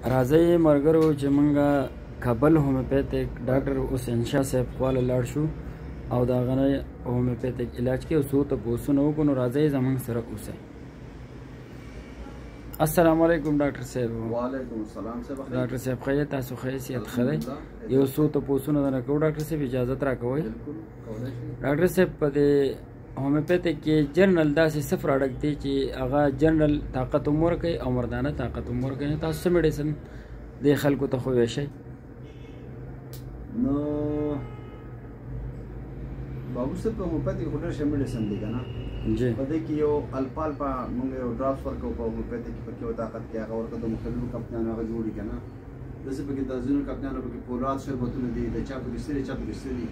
راځئ ملګرو چې مونږه کابل هومیوپیتیک ډاکټر حسین شاه صاحب خواله لاړ شو او د هغه نه هومیوپیتیک علاج کې څو تپوسونه وکړو. نو راځئ زموږ سره اوسئ. السلام علیکم ډاکټر صاحب. وعلیکم السلام صاحب. ډاکټر صاحب ښه یې؟ تاسو ښه یاست؟ ښه دی. یو څو تپوسونه درنه کوو ډاکټر صاحب، اجازت راکوئ. ډاکټر صاحب په دې هومیوپیتیک کې جنرال داسې څه پراډکټ دی چې هغه جنرال طاقت هم ورکوي او مردانه طاقت هم ورکوي. تاسو څه میډیسن دې خلکو ته خو ویشئ؟ نو بابو صاحب په هومیوپیتیک کې ډېر ښه میډیسن دی که نه؟ جی. په دې کې یو الفالفا موږ یو ډراپس ورکوو په هومیوپیتیک کې، پکې یو طاقت کې هغه ورکوو. د مختلفو کمپنیانو هغه جوړي که نه، داسې پکې د ځینو کمپنیانو پکې پولاد شربتونه دي، د چا پکې څه دي، چا پکې څه دي.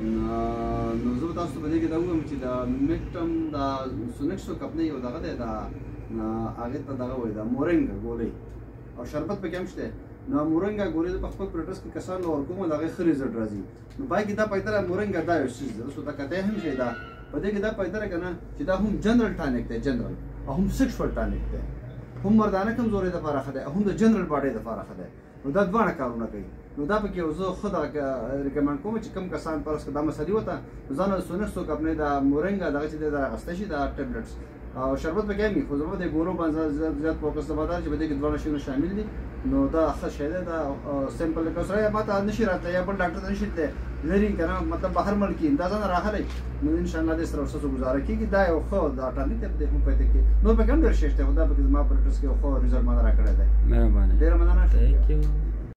نو زه به تاسو ته په دې کې دا ووایم چې د میکټم د سونکسو کمپنۍ یو دغه دی، د هغې ته دغه وایي د مورینګا ګولۍ او شربت پکې هم شته. نو مورینګا ګولۍ زه په خپل پریکټس کې کسانو ورکوم او د هغې ښه ریزلټ راځي. نو پای کې دا پیدا مورینګا دا یو څیز دی، اوس ته کتی هم شي. دا په دې کې دا پیدا که نه چې دا هم جنرال ټانک دی، جنرال او هم سیکشوال ټانک دی، هم مردانه کمزورۍ دپاره ښه دی او هم د جنرال باډۍ دپاره ښه دی. نو دا دواړه کارونه کوي. نو دا پکې یو زه ښه ریکمنډ کوم چې کوم کسان فرض کړه دا مسلې وته نو ځان د سونکسو کمپنۍ د مورینګا دغه چې دی دا اخیستی شي، دا ټیبلټس او شربت پکې هم وي، خو زما د ګولو باندې زیات فوکس زما دا چې په دې کې دواړه شیونه شامل دي. نو دا ښه شی دی. دا سمپل لکه سره ما ته نشي راته یا بل ډاکټر ته نشي تللی لرې که نه، مطلب بهر ملک کې دا ځان راغلی نو انشاءالله دې سره ورسره گزاره کېږي. دا یو ښه دا ټانک دی په دې هومیوپیتیک کې. نور پکې هم ډېر شی شته، خو دا پکې زما پریکټس کې یو ښه ریزلټ ما ته راکړی دی. مهرباني. ډېره مننه.